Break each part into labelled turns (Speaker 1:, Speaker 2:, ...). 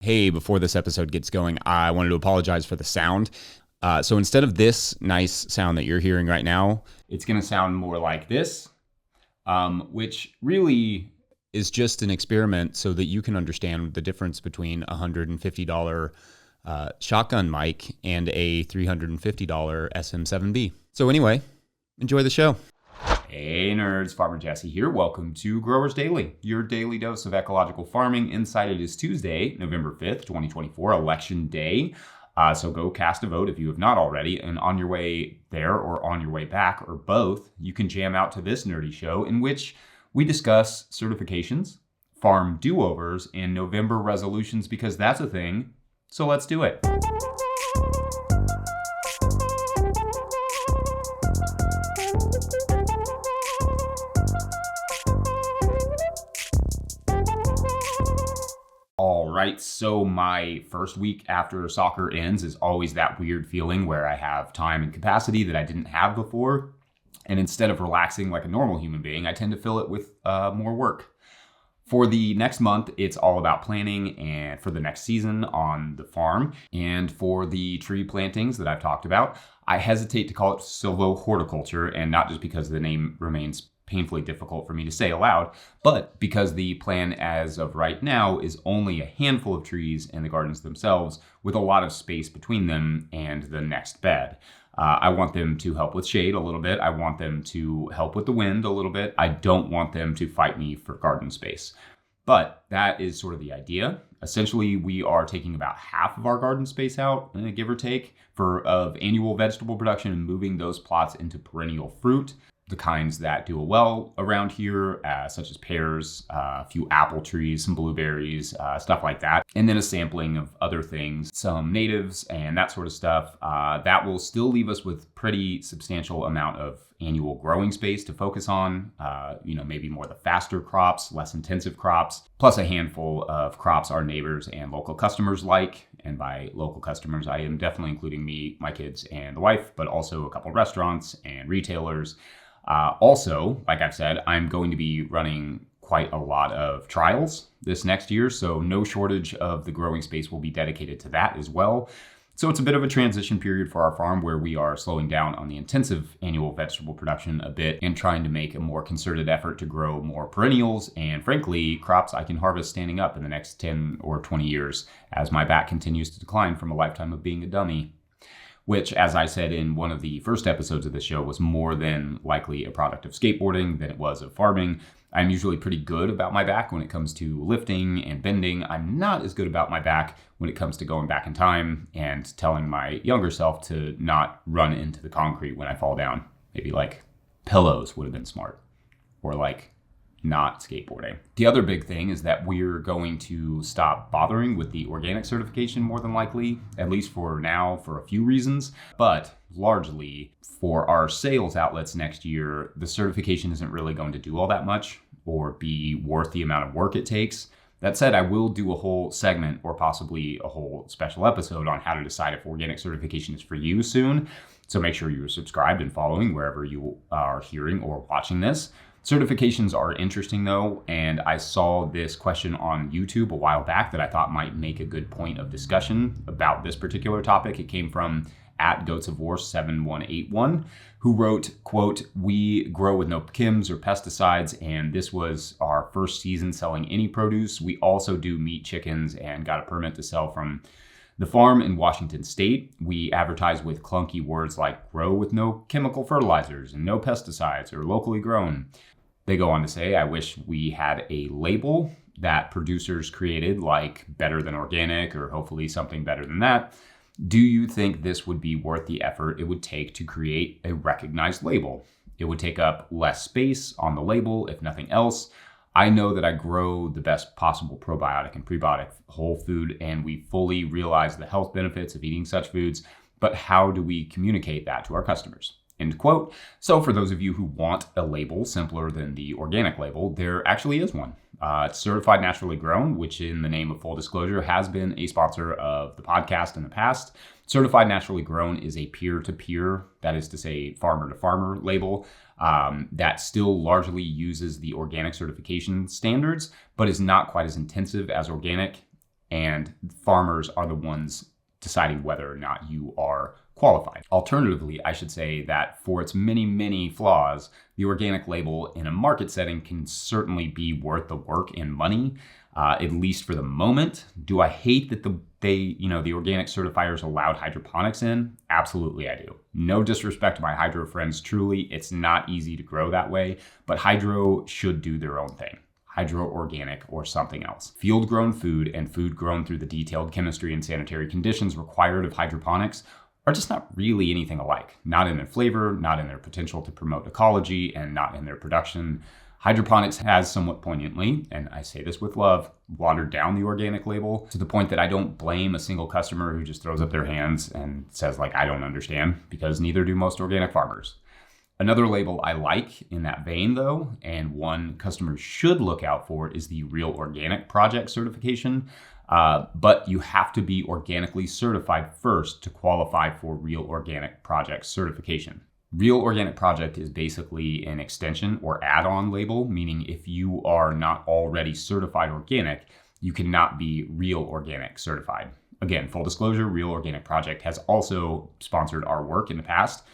Speaker 1: Hey, before this episode gets going, I wanted to apologize for the sound. So instead of this nice sound that you're hearing right now, it's going to sound more like this, which really is just an experiment so that you can understand the difference between a $150 shotgun mic and a $350 SM7B. So anyway, enjoy the show. Hey nerds, Farmer Jesse here. Welcome to Growers Daily, your daily dose of ecological farming insight. It is Tuesday, November 5th, 2024, Election Day. So go cast a vote if you have not already. And on your way there or on your way back or both, you can jam out to this nerdy show in which we discuss certifications, farm do-overs, and November resolutions because that's a thing. So let's do it. All right, so my first week after soccer ends is always that weird feeling where I have time and capacity that I didn't have before. And instead of relaxing like a normal human being, I tend to fill it with more work. For the next month, it's all about planning and for the next season on the farm. And for the tree plantings that I've talked about, I hesitate to call it silvo-horticulture, and not just because the name remains painfully difficult for me to say aloud, but because the plan as of right now is only a handful of trees in the gardens themselves with a lot of space between them and the next bed. I want them to help with shade a little bit. I want them to help with the wind a little bit. I don't want them to fight me for garden space. But that is sort of the idea. Essentially, we are taking about half of our garden space out, give or take, of annual vegetable production and moving those plots into perennial fruit. The kinds that do well around here, such as pears, a few apple trees, some blueberries, stuff like that. And then a sampling of other things, some natives and that sort of stuff. That will still leave us with pretty substantial amount of annual growing space to focus on, maybe more the faster crops, less intensive crops, plus a handful of crops our neighbors and local customers like. And by local customers, I am definitely including me, my kids, and the wife, but also a couple restaurants and retailers. Also, like I've said, I'm going to be running quite a lot of trials this next year, so no shortage of the growing space will be dedicated to that as well. So it's a bit of a transition period for our farm where we are slowing down on the intensive annual vegetable production a bit and trying to make a more concerted effort to grow more perennials and, frankly, crops I can harvest standing up in the next 10 or 20 years as my back continues to decline from a lifetime of being a dummy. Which, as I said in one of the first episodes of the show, was more than likely a product of skateboarding than it was of farming. I'm usually pretty good about my back when it comes to lifting and bending. I'm not as good about my back when it comes to going back in time and telling my younger self to not run into the concrete when I fall down. Maybe like pillows would have been smart. Or like not skateboarding. The other big thing is that we're going to stop bothering with the organic certification more than likely, at least for now, for a few reasons. But largely for our sales outlets next year, the certification isn't really going to do all that much or be worth the amount of work it takes. That said, I will do a whole segment or possibly a whole special episode on how to decide if organic certification is for you soon. So make sure you're subscribed and following wherever you are hearing or watching this. Certifications are interesting though, and I saw this question on YouTube a while back that I thought might make a good point of discussion about this particular topic. It came from @goatsofwar7181, who wrote, quote, "We grow with no chems or pesticides, and this was our first season selling any produce. We also do meat chickens and got a permit to sell from the farm in Washington State. We advertise with clunky words like grow with no chemical fertilizers and no pesticides or locally grown." They go on to say, "I wish we had a label that producers created, like better than organic or hopefully something better than that. Do you think this would be worth the effort it would take to create a recognized label? It would take up less space on the label, if nothing else. I know that I grow the best possible probiotic and prebiotic whole food, and we fully realize the health benefits of eating such foods, but how do we communicate that to our customers?" End quote. So for those of you who want a label simpler than the organic label, there actually is one. It's Certified Naturally Grown, which in the name of full disclosure has been a sponsor of the podcast in the past. Certified Naturally Grown is a peer-to-peer, that is to say farmer-to-farmer label that still largely uses the organic certification standards, but is not quite as intensive as organic. and farmers are the ones deciding whether or not you are qualified. Alternatively, I should say that for its many, many flaws, the organic label in a market setting can certainly be worth the work and money, at least for the moment. Do I hate that the organic certifiers allowed hydroponics in? Absolutely I do. No disrespect to my hydro friends, truly, it's not easy to grow that way, but hydro should do their own thing. Hydro organic or something else. Field grown food and food grown through the detailed chemistry and sanitary conditions required of hydroponics are just not really anything alike. Not in their flavor, not in their potential to promote ecology, and not in their production. Hydroponics has somewhat poignantly, and I say this with love, watered down the organic label to the point that I don't blame a single customer who just throws up their hands and says I don't understand, because neither do most organic farmers. Another label I like in that vein, though, and one customers should look out for, is the Real Organic Project certification. But you have to be organically certified first to qualify for Real Organic Project certification. Real Organic Project is basically an extension or add-on label, meaning if you are not already certified organic, you cannot be Real Organic certified. Again, full disclosure, Real Organic Project has also sponsored our work in the past,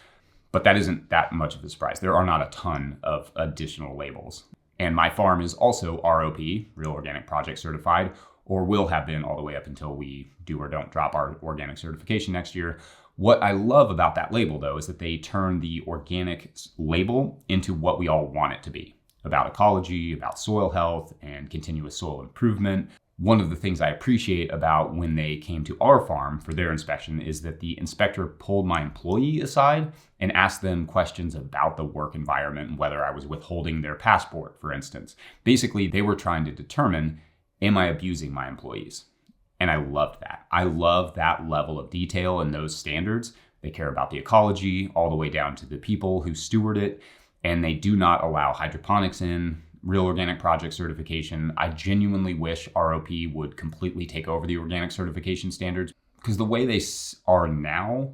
Speaker 1: but that isn't that much of a surprise. There are not a ton of additional labels. And my farm is also ROP, Real Organic Project certified, or will have been all the way up until we do or don't drop our organic certification next year. What I love about that label, though, is that they turn the organic label into what we all want it to be, about ecology, about soil health, and continuous soil improvement. One of the things I appreciate about when they came to our farm for their inspection is that the inspector pulled my employee aside and asked them questions about the work environment and whether I was withholding their passport, for instance. Basically, they were trying to determine, am I abusing my employees? And I loved that. I love that level of detail and those standards. They care about the ecology all the way down to the people who steward it, and they do not allow hydroponics in. Real Organic Project certification. I genuinely wish ROP would completely take over the organic certification standards, because the way they are now,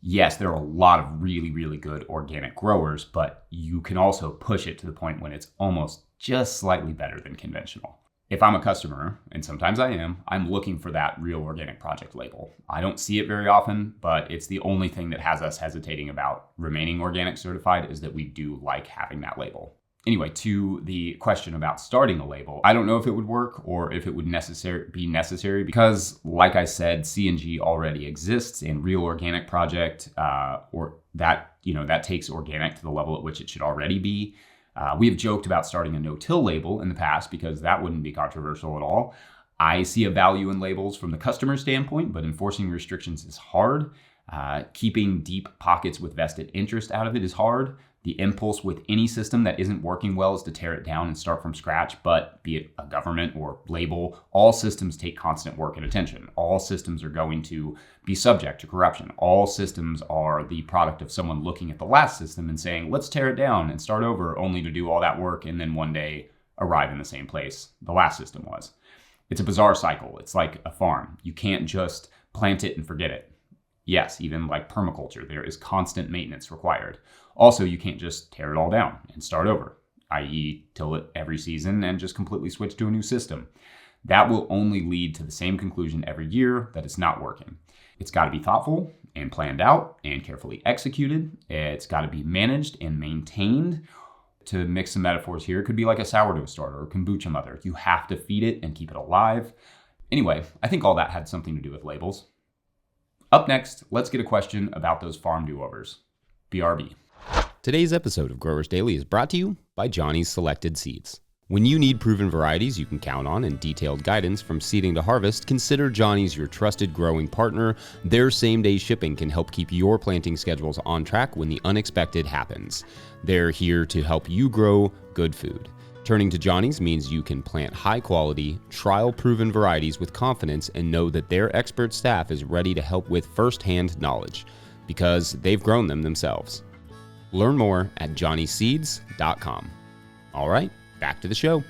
Speaker 1: yes, there are a lot of really, really good organic growers, but you can also push it to the point when it's almost just slightly better than conventional. If I'm a customer, and sometimes I am, I'm looking for that Real Organic Project label. I don't see it very often, but it's the only thing that has us hesitating about remaining organic certified, is that we do like having that label. Anyway, to the question about starting a label, I don't know if it would work or if it would be necessary because, like I said, CNG already exists in Real Organic Project, or that takes organic to the level at which it should already be. We have joked about starting a no-till label in the past because that wouldn't be controversial at all. I see a value in labels from the customer standpoint, but enforcing restrictions is hard. Keeping deep pockets with vested interest out of it is hard. The impulse with any system that isn't working well is to tear it down and start from scratch, but be it a government or label, all systems take constant work and attention. All systems are going to be subject to corruption. All systems are the product of someone looking at the last system and saying, let's tear it down and start over, only to do all that work and then one day arrive in the same place the last system was. It's a bizarre cycle. It's like a farm. You can't just plant it and forget it. Yes, even like permaculture, there is constant maintenance required. Also, you can't just tear it all down and start over, i.e. till it every season and just completely switch to a new system. That will only lead to the same conclusion every year, that it's not working. It's got to be thoughtful and planned out and carefully executed. It's got to be managed and maintained. To mix some metaphors here, it could be like a sourdough starter or kombucha mother. You have to feed it and keep it alive. Anyway, I think all that had something to do with labels. Up next, let's get a question about those farm do-overs. BRB.
Speaker 2: Today's episode of Growers Daily is brought to you by Johnny's Selected Seeds. When you need proven varieties you can count on and detailed guidance from seeding to harvest, consider Johnny's your trusted growing partner. Their same-day shipping can help keep your planting schedules on track when the unexpected happens. They're here to help you grow good food. Turning to Johnny's means you can plant high-quality, trial-proven varieties with confidence and know that their expert staff is ready to help with first-hand knowledge, because they've grown them themselves. Learn more at johnnyseeds.com. All right, back to the show.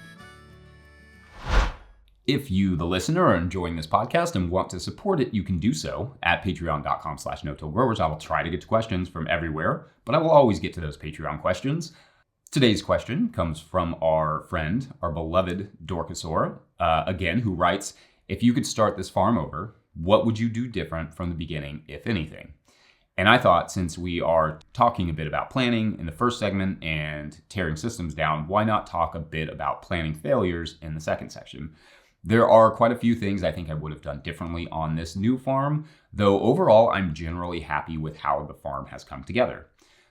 Speaker 1: If you, the listener, are enjoying this podcast and want to support it, you can do so at patreon.com/no-till-growers. I will try to get to questions from everywhere, but I will always get to those Patreon questions. Today's question comes from our friend, our beloved Dorcasaur, again, who writes, if you could start this farm over, what would you do different from the beginning, if anything? And I thought, since we are talking a bit about planning in the first segment and tearing systems down, why not talk a bit about planning failures in the second section? There are quite a few things I think I would have done differently on this new farm, though overall I'm generally happy with how the farm has come together.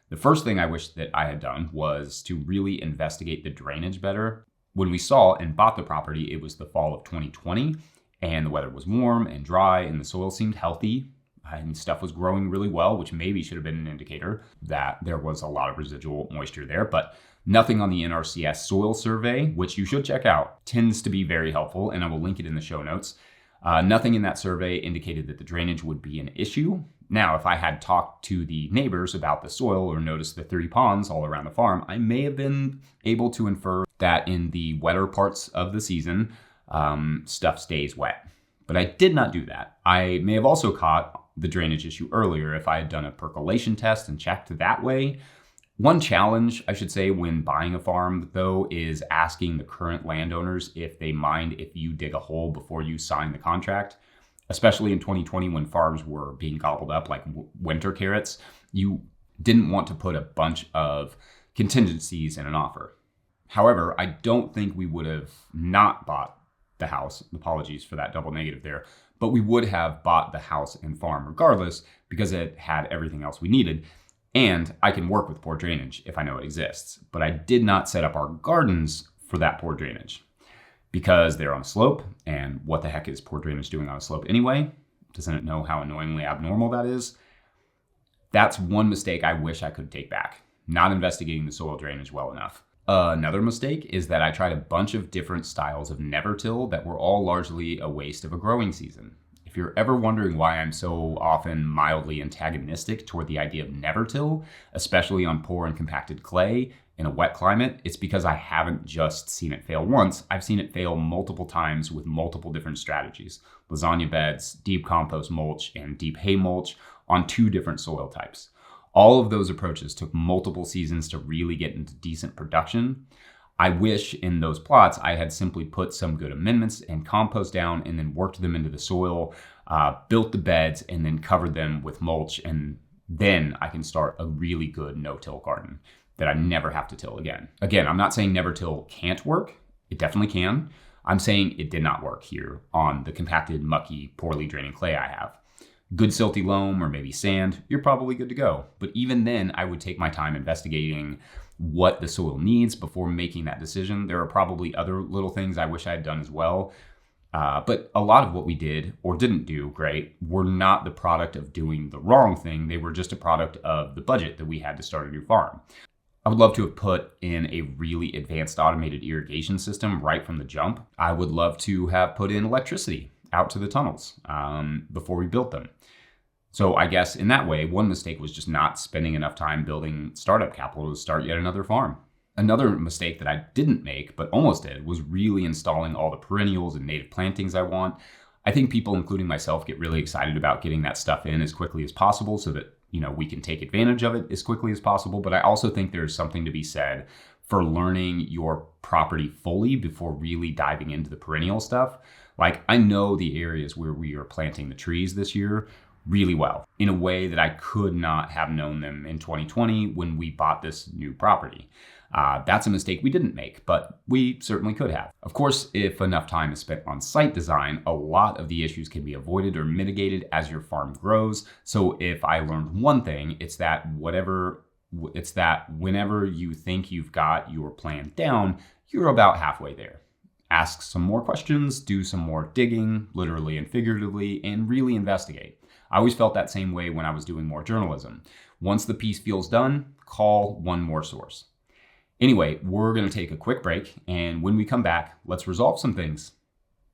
Speaker 1: The first thing I wish that I had done was to really investigate the drainage better. When we saw and bought the property, it was the fall of 2020, and the weather was warm and dry, and the soil seemed healthy, and stuff was growing really well, which maybe should have been an indicator that there was a lot of residual moisture there. But nothing on the NRCS soil survey, which you should check out, tends to be very helpful, and I will link it in the show notes. Nothing in that survey indicated that the drainage would be an issue. Now, if I had talked to the neighbors about the soil or noticed the 3 ponds all around the farm, I may have been able to infer that in the wetter parts of the season, stuff stays wet. But I did not do that. I may have also caught the drainage issue earlier if I had done a percolation test and checked that way. One challenge, I should say, when buying a farm, though, is asking the current landowners if they mind if you dig a hole before you sign the contract. Especially in 2020 when farms were being gobbled up like winter carrots, you didn't want to put a bunch of contingencies in an offer. However, I don't think we would have not bought the house. Apologies for that double negative there. But we would have bought the house and farm regardless because it had everything else we needed. And I can work with poor drainage if I know it exists. But I did not set up our gardens for that poor drainage because they're on a slope. And what the heck is poor drainage doing on a slope anyway? Doesn't it know how annoyingly abnormal that is? That's one mistake I wish I could take back, not investigating the soil drainage well enough. Another mistake is that I tried a bunch of different styles of never-till that were all largely a waste of a growing season. If you're ever wondering why I'm so often mildly antagonistic toward the idea of never-till, especially on poor and compacted clay in a wet climate, it's because I haven't just seen it fail once. I've seen it fail multiple times with multiple different strategies. Lasagna beds, deep compost mulch, and deep hay mulch on 2 different soil types. All of those approaches took multiple seasons to really get into decent production. I wish in those plots I had simply put some good amendments and compost down and then worked them into the soil, built the beds, and then covered them with mulch. And then I can start a really good no-till garden that I never have to till again. Again, I'm not saying never till can't work. It definitely can. I'm saying it did not work here on the compacted, mucky, poorly draining clay I have. Good silty loam or maybe sand, you're probably good to go. But even then, I would take my time investigating what the soil needs before making that decision. There are probably other little things I wish I had done as well. But a lot of what we did or didn't do great were not the product of doing the wrong thing. They were just a product of the budget that we had to start a new farm. I would love to have put in a really advanced automated irrigation system right from the jump. I would love to have put in electricity out to the tunnels before we built them. So I guess in that way, one mistake was just not spending enough time building startup capital to start yet another farm. Another mistake that I didn't make, but almost did, was really installing all the perennials and native plantings I want. I think people, including myself, get really excited about getting that stuff in as quickly as possible so that, we can take advantage of it as quickly as possible. But I also think there's something to be said for learning your property fully before really diving into the perennial stuff. Like, I know the areas where we are planting the trees this year really well in a way that I could not have known them in 2020 when we bought this new property. That's a mistake we didn't make, but we certainly could have. Of course, if enough time is spent on site design, a lot of the issues can be avoided or mitigated as your farm grows. So if I learned one thing, it's that whenever you think you've got your plan down, you're about halfway there. Ask some more questions, do some more digging, literally and figuratively, and really investigate. I always felt that same way when I was doing more journalism. Once the piece feels done, call one more source. Anyway, we're going to take a quick break, and when we come back, let's resolve some things.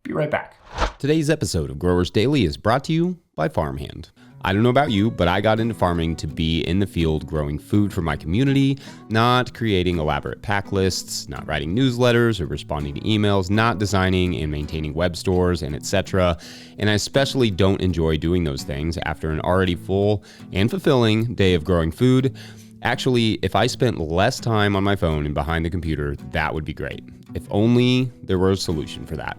Speaker 1: Be right back.
Speaker 2: Today's episode of Growers Daily is brought to you by Farmhand. I don't know about you, but I got into farming to be in the field growing food for my community, not creating elaborate pack lists, not writing newsletters or responding to emails, not designing and maintaining web stores, and etc. And I especially don't enjoy doing those things after an already full and fulfilling day of growing food. Actually, if I spent less time on my phone and behind the computer, that would be great. If only there were a solution for that.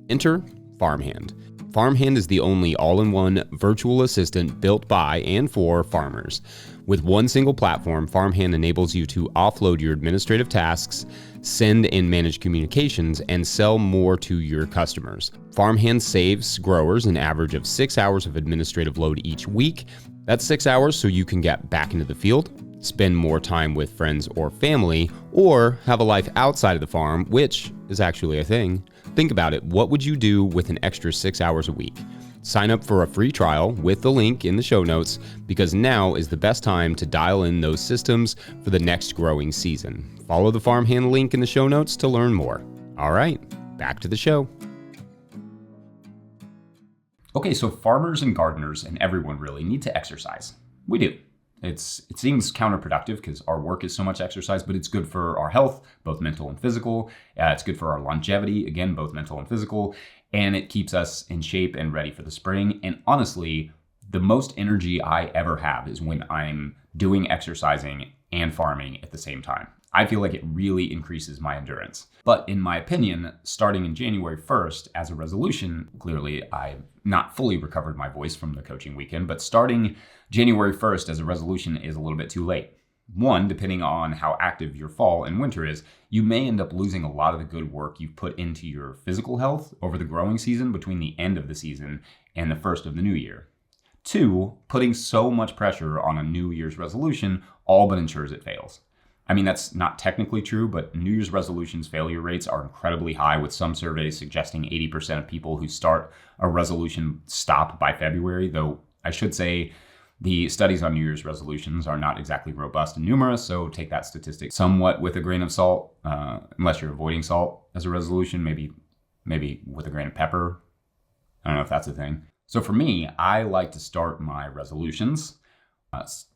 Speaker 2: Enter Farmhand. Farmhand is the only all-in-one virtual assistant built by and for farmers. With one single platform, Farmhand enables you to offload your administrative tasks, send and manage communications, and sell more to your customers. Farmhand saves growers an average of 6 hours of administrative load each week. That's 6 hours so you can get back into the field, spend more time with friends or family, or have a life outside of the farm, which is actually a thing. Think about it. What would you do with an extra 6 hours a week? Sign up for a free trial with the link in the show notes, because now is the best time to dial in those systems for the next growing season. Follow the Farmhand link in the show notes to learn more. All right, back to the show.
Speaker 1: Okay, so farmers and gardeners and everyone really need to exercise. We do. It seems counterproductive because our work is so much exercise, but it's good for our health, both mental and physical. It's good for our longevity, again, both mental and physical. And it keeps us in shape and ready for the spring. And honestly, the most energy I ever have is when I'm doing exercising and farming at the same time. I feel like it really increases my endurance. But in my opinion, starting in January 1st as a resolution, clearly I've not fully recovered my voice from the coaching weekend, but starting January 1st as a resolution is a little bit too late. One, depending on how active your fall and winter is, you may end up losing a lot of the good work you've put into your physical health over the growing season between the end of the season and the first of the new year. Two, putting so much pressure on a New Year's resolution all but ensures it fails. I mean, that's not technically true, but New Year's resolutions failure rates are incredibly high, with some surveys suggesting 80% of people who start a resolution stop by February, though I should say the studies on New Year's resolutions are not exactly robust and numerous, so take that statistic somewhat with a grain of salt, unless you're avoiding salt as a resolution, maybe with a grain of pepper. I don't know if that's a thing. So for me, I like to start my resolutions,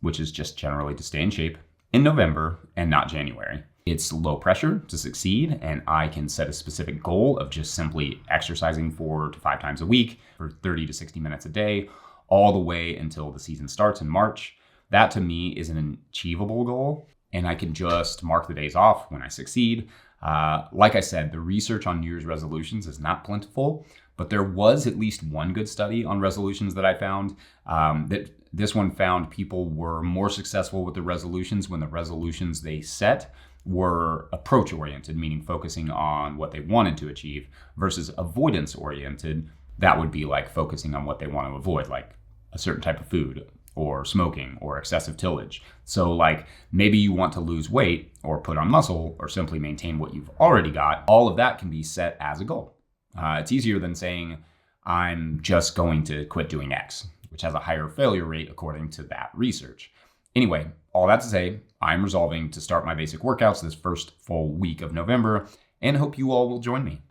Speaker 1: which is just generally to stay in shape, in November and not January. It's low pressure to succeed, and I can set a specific goal of just simply exercising 4 to 5 times a week for 30 to 60 minutes a day, all the way until the season starts in March. That to me is an achievable goal, and I can just mark the days off when I succeed. Like I said, the research on New Year's resolutions is not plentiful, but there was at least one good study on resolutions that I found. That this one found people were more successful with the resolutions when the resolutions they set were approach-oriented, meaning focusing on what they wanted to achieve, versus avoidance-oriented. That would be like focusing on what they want to avoid, like a certain type of food or smoking or excessive tillage. So like maybe you want to lose weight or put on muscle or simply maintain what you've already got. All of that can be set as a goal. It's easier than saying, I'm just going to quit doing X, which has a higher failure rate according to that research. Anyway, all that to say, I'm resolving to start my basic workouts this first full week of November and hope you all will join me.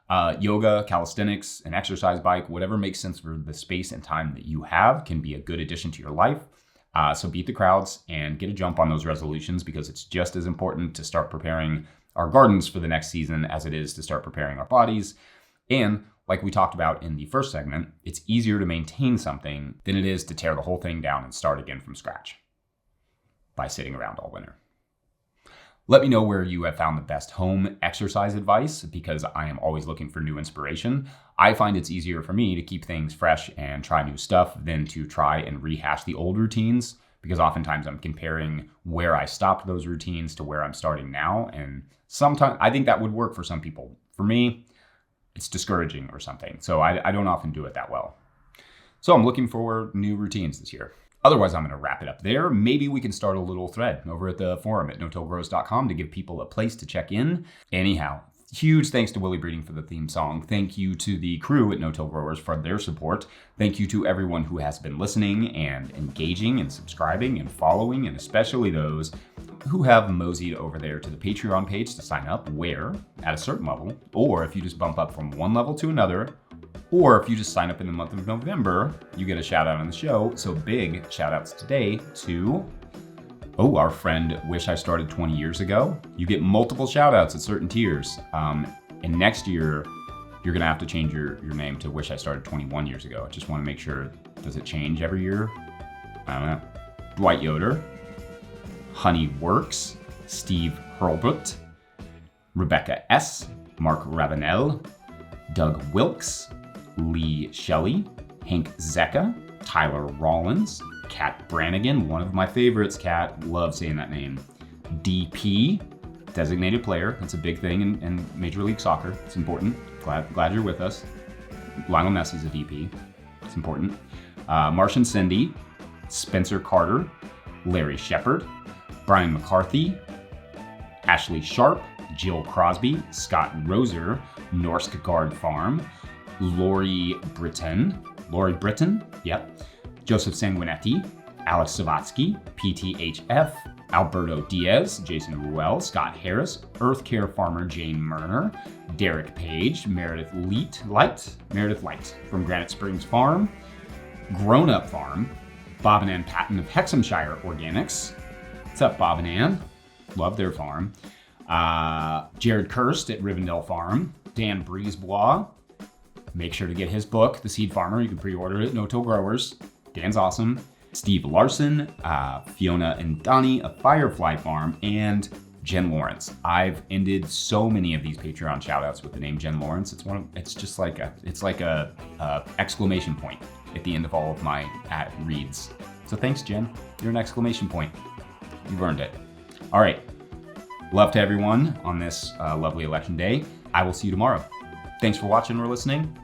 Speaker 1: Yoga, calisthenics, an exercise bike, whatever makes sense for the space and time that you have can be a good addition to your life. So beat the crowds and get a jump on those resolutions, because it's just as important to start preparing our gardens for the next season as it is to start preparing our bodies. And like we talked about in the first segment, it's easier to maintain something than it is to tear the whole thing down and start again from scratch by sitting around all winter. Let me know where you have found the best home exercise advice, because I am always looking for new inspiration. I find it's easier for me to keep things fresh and try new stuff than to try and rehash the old routines, because oftentimes I'm comparing where I stopped those routines to where I'm starting now. And sometimes I think that would work for some people. For me, it's discouraging or something. So I don't often do it that well. So I'm looking for new routines this year. Otherwise, I'm going to wrap it up there. Maybe we can start a little thread over at the forum at no-tillgrowers.com to give people a place to check in. Anyhow, huge thanks to Willie Breeding for the theme song. Thank you to the crew at No Till Growers for their support. Thank you to everyone who has been listening and engaging and subscribing and following, and especially those who have moseyed over there to the Patreon page to sign up, where, at a certain level, or if you just bump up from one level to another, or if you just sign up in the month of November, you get a shout out on the show. So big shout outs today to, our friend Wish I Started 20 Years Ago. You get multiple shout outs at certain tiers. And next year, you're gonna have to change your name to Wish I Started 21 Years Ago. I just wanna make sure, does it change every year? I don't know. Dwight Yoder, Honey Works, Steve Hurlbut, Rebecca S., Mark Ravenel, Doug Wilkes, Lee Shelley, Hank Zecca, Tyler Rollins, Kat Brannigan, one of my favorites, Kat, love saying that name. DP, designated player, that's a big thing in Major League Soccer, it's important. Glad you're with us. Lionel Messi's a DP, it's important. Martian Cindy, Spencer Carter, Larry Shepard, Brian McCarthy, Ashley Sharp, Jill Crosby, Scott Roser, Norsk Guard Farm, Lori Britton, yep, Joseph Sanguinetti, Alex Savatsky, PTHF, Alberto Diaz, Jason Ruel, Scott Harris, Earth Care Farmer Jane Murner, Derek Page, Meredith Light from Granite Springs Farm, Grown Up Farm, Bob and Ann Patton of Hexhamshire Organics. What's up, Bob and Ann? Love their farm. Jared Kirst at Rivendell Farm, Dan Brisebois. Make sure to get his book, The Seed Farmer. You can pre-order it, No-Till Growers. Dan's awesome. Steve Larson, Fiona and Donnie of Firefly Farm, and Jen Lawrence. I've ended so many of these Patreon shoutouts with the name Jen Lawrence. It's just like a exclamation point at the end of all of my reads. So thanks, Jen. You're an exclamation point. You've earned it. All right. Love to everyone on this lovely election day. I will see you tomorrow. Thanks for watching or listening.